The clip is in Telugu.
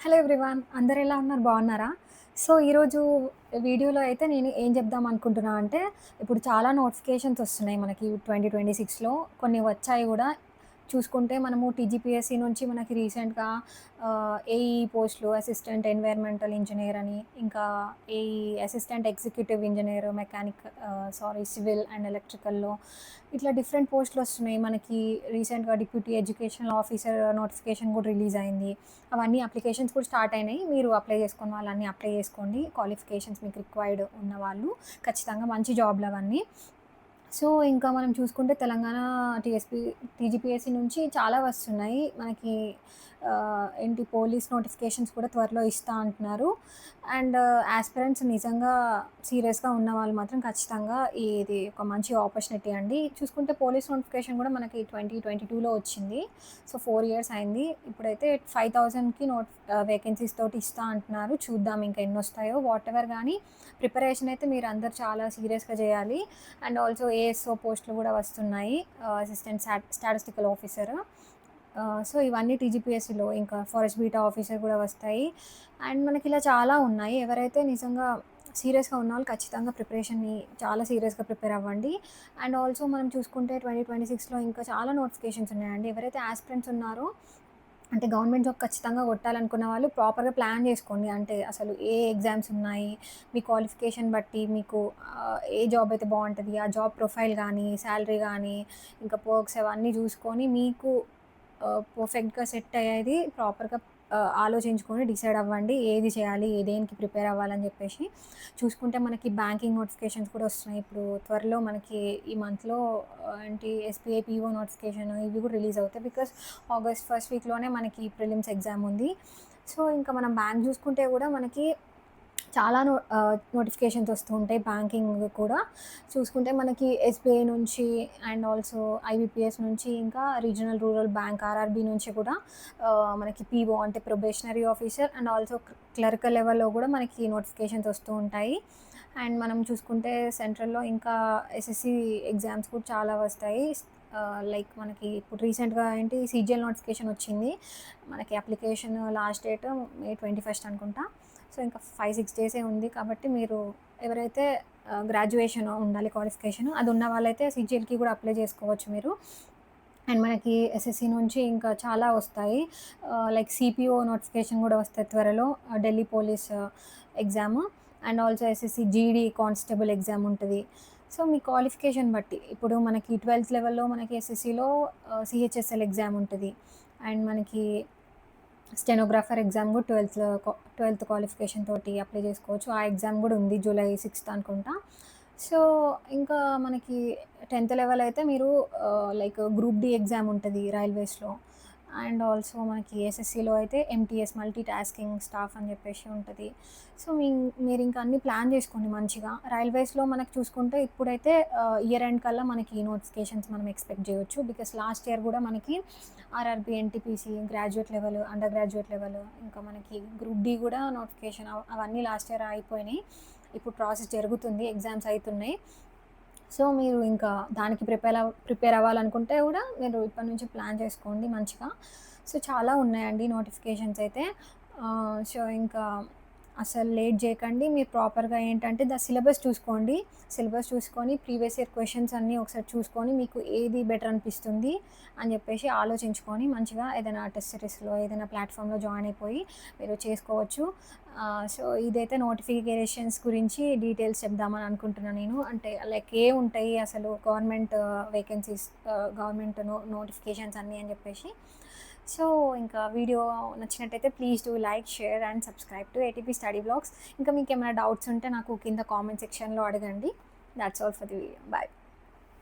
Hello everyone. అందరూ ఎలా ఉన్నారు? బాగున్నారా? సో, ఈరోజు వీడియోలో అయితే నేను ఏం చెప్దాం అనుకుంటున్నా అంటే, ఇప్పుడు చాలా నోటిఫికేషన్స్ వస్తున్నాయి మనకి 2026లో. కొన్ని వచ్చాయి గూడా. చూసుకుంటే మనము టీజీపీఎస్సీ నుంచి మనకి రీసెంట్‌గా ఏఈ పోస్ట్‌లు, అసిస్టెంట్ ఎన్వైర్న్మెంటల్ ఇంజినీర్ అని, ఇంకా AE assistant executive engineer, mechanic civil and ఎలక్ట్రికల్‌లో ఇట్లా డిఫరెంట్ పోస్ట్‌లు వస్తున్నాయి. మనకి రీసెంట్‌గా డిప్యూటీ ఎడ్యుకేషనల్ ఆఫీసర్ నోటిఫికేషన్ కూడా రిలీజ్ అయింది. అవన్నీ అప్లికేషన్స్ కూడా స్టార్ట్ అయినాయి. మీరు అప్లై చేసుకున్న వాళ్ళన్నీ అప్లై చేసుకోండి. క్వాలిఫికేషన్స్ మీకు రిక్వైర్డ్ ఉన్నవాళ్ళు. ఖచ్చితంగా మంచి జాబ్‌లవన్నీ. సో, ఇంకా మనం చూసుకుంటే తెలంగాణ టీజీపీఎస్సీ నుంచి చాలా వస్తున్నాయి. మనకి ఏంటి పోలీస్ నోటిఫికేషన్స్ కూడా త్వరలో ఇస్తా అంటున్నారు. అండ్ యాస్పిరెంట్స్ నిజంగా సీరియస్‌గా ఉన్నవాళ్ళు మాత్రం ఖచ్చితంగా ఇది ఒక మంచి ఆపర్చునిటీ అండి. చూసుకుంటే పోలీస్ నోటిఫికేషన్ కూడా మనకి 2022లో వచ్చింది. సో, 4 ఇయర్స్ అయింది. ఇప్పుడైతే 5,000కి వేకెన్సీస్ తోటి ఇస్తా అంటున్నారు. చూద్దాం ఇంకా ఎన్నొస్తాయో. వాటెవర్ గానీ ప్రిపరేషన్ అయితే మీరందరూ చాలా సీరియస్‌గా చేయాలి. అండ్ ఆల్సో ఏఎస్ఓ పోస్టులు కూడా వస్తున్నాయి. Assistant statistical officer. సో, ఇవన్నీ టీజీపీఎస్సీలో ఇంకా ఫారెస్ట్ బీటా ఆఫీసర్ కూడా వస్తాయి. అండ్ మనకిలా చాలా ఉన్నాయి. ఎవరైతే నిజంగా సీరియస్‌గా ఉన్నవాళ్ళు ఖచ్చితంగా ప్రిపరేషన్‌ని చాలా సీరియస్‌గా ప్రిపేర్ అవ్వండి. అండ్ ఆల్సో మనం చూసుకుంటే 2026లో ఇంకా చాలా నోటిఫికేషన్స్ ఉన్నాయండి. ఎవరైతే యాస్పిరెంట్స్ ఉన్నారో అంటే గవర్నమెంట్ జాబ్ ఖచ్చితంగా కొట్టాలనుకున్న వాళ్ళు ప్రాపర్‌గా ప్లాన్ జేసుకోండి. అంటే అసలు ఏ ఎగ్జామ్స్ ఉన్నాయి, మీ క్వాలిఫికేషన్ బట్టి మీకు ఏ జాబ్ అయితే బావుంటది, ఆ జాబ్ ప్రొఫైల్ గానీ, సాలరీ గానీ, ఇంకా పర్క్స్ అవన్నీ జూసుకొని మీకు పర్ఫెక్ట్‌గా సెట్ అయ్యేది ప్రాపర్‌గా ఆలోచించుకొని డిసైడ్ అవ్వండి. ఏది చేయాలి, దేనికి ప్రిపేర్ అవ్వాలని జెప్పేసి. చూసుకుంటే మనకి బ్యాంకింగ్ నోటిఫికేషన్స్ కూడా వస్తున్నాయి. ఇప్పుడు త్వరలో మనకి ఈ మంత్‌లో ఏంటి ఎస్‌బీఐ పీఓ నోటిఫికేషన్ ఇవి కూడా రిలీజ్ అవుతాయి. బికాస్ ఆగస్ట్ ఫస్ట్ వీక్‌లోనే మనకి ప్రిలిమ్స్ ఎగ్జామ్ ఉంది. సో, ఇంకా మనం బ్యాంక్ జూసుకుంటే గూడా మనకి చాలా నోటిఫికేషన్స్ వస్తూ ఉంటాయి బ్యాంకింగ్ కూడా. చూసుకుంటే మనకి ఎస్‌బీఐ నుంచి అండ్ ఆల్సో ఐబీపీఎస్ నుంచి ఇంకా రీజనల్ రూరల్ బ్యాంక్ ఆర్ఆర్‌బీ నుంచి కూడా మనకి పీఓ అంటే probationary officer and also clerical లెవెల్‌లో కూడా మనకి నోటిఫికేషన్స్ వస్తూ ఉంటాయి. అండ్ మనం చూసుకుంటే సెంట్రల్‌లో ఇంకా ఎస్ఎస్‌సీ ఎగ్జామ్స్ కూడా చాలా వస్తాయి. లైక్ మనకి ఇప్పుడు రీసెంట్‌గా ఏంటి సీజీఎల్ నోటిఫికేషన్ వచ్చింది. మనకి అప్లికేషన్ లాస్ట్ డేట్ మే 21 అనుకుంటా. సో, ఇంకా 5, 6 డేసే ఉంది కాబట్టి మీరు ఎవరైతే గ్రాడ్యుయేషన్ ఉండాలి క్వాలిఫికేషన్ అది ఉన్న వాళ్ళైతే సీజీఎల్‌కి కూడా అప్లై చేసుకోవచ్చు మీరు. అండ్ మనకి ఎస్ఎస్‌సి నుంచి ఇంకా చాలా వస్తాయి. లైక్ సిపిఓ నోటిఫికేషన్ కూడా వస్తది త్వరలో. Delhi police exam and also SSC GD constable exam ఉంటది. సో, మీ క్వాలిఫికేషన్ బట్టి ఇప్పుడు మనకి 12థ్ లెవెల్‌లో మనకి ఎస్ఎస్‌సిలో సీహెచ్ఎస్ఎల్ ఎగ్జామ్ ఉంటది. అండ్ మనకి స్టెనోగ్రాఫర్ ఎగ్జామ్ కూడా 12థ్ క్వాలిఫికేషన్ తోటి అప్లై చేసుకోవచ్చు. ఆ ఎగ్జామ్ కూడా ఉంది జూలై 6 అనుకుంటా. సో, ఇంకా మనకి 10థ్ లెవెల్ అయితే మీరు లైక్ గ్రూప్ డి ఎగ్జామ్ ఉంటది రైల్వేస్‌లో. అండ్ ఆల్సో మనకి ఎస్ఎస్‌సిలో అయితే ఎంటీఎస్ మల్టీ టాస్కింగ్ స్టాఫ్ అని చెప్పేసి ఉంటది. సో, మీరింక అన్నీ ప్లాన్ చేసుకోండి మంచిగా. రైల్వేస్‌లో మనకు చూసుకుంటే ఇప్పుడైతే ఇయర్ ఎండ్ కల్లా మనకి నోటిఫికేషన్స్ మనం ఎక్స్‌పెక్ట్ చేయొచ్చు. బికాస్ లాస్ట్ ఇయర్ కూడా మనకి RRB, NTPC, graduate level, under graduate level ఇంకా మనకి గ్రూప్ డి కూడా నోటిఫికేషన్ అవన్నీ లాస్ట్ ఇయర్ అయిపోయినాయి. ఇప్పుడు ప్రాసెస్ జరుగుతుంది. ఎగ్జామ్స్ అయితున్నాయి. సో, మీరు ఇంకా దానికి ప్రిపేర్ అవ్వాలనుకుంటే గూడా మీరు ఇప్పటి నుంచి ప్లాన్ చేసుకోండి మంచిగా. సో, చాలా ఉన్నాయండి నోటిఫికేషన్స్ అయితే. సో, ఇంకా అసలు లేట్ జేయకండి. మీరు ప్రాపర్‌గా ఏంటంటే సిలబస్ చూసుకోండి. సిలబస్ చూసుకొని ప్రీవియస్ ఇయర్ క్వెషన్స్ అన్నీ ఒకసారి చూసుకొని మీకు ఏది బెటర్ అనిపిస్తుంది అని జెప్పేసి ఆలోచించుకొని మంచిగా ఏదైనా టెస్ట్ సిరీస్‌లో ఏదైనా ప్లాట్‌ఫామ్‌లో జాయిన్ అయిపోయి మీరు చేసుకోవచ్చు. సో, ఇదైతే నోటిఫికేషన్స్ గురించి డీటెయిల్స్ చెప్దామని అనుకుంటున్నా నేను. అంటే లైక్ ఏవుంటాయి అసలు గవర్నమెంట్ వేకెన్సీస్ గవర్నమెంట్ నోటిఫికేషన్స్ అన్నీ అని జెప్పేసి. సో, ఇంకా వీడియో నచ్చినట్టయితే please do like, share and subscribe to ATP study blogs. ఇంకా మీకేమైనా డౌట్స్ ఉంటే నాకు కింద కామెంట్ సెక్షన్‌లో అడగండి. That's all for the video. By.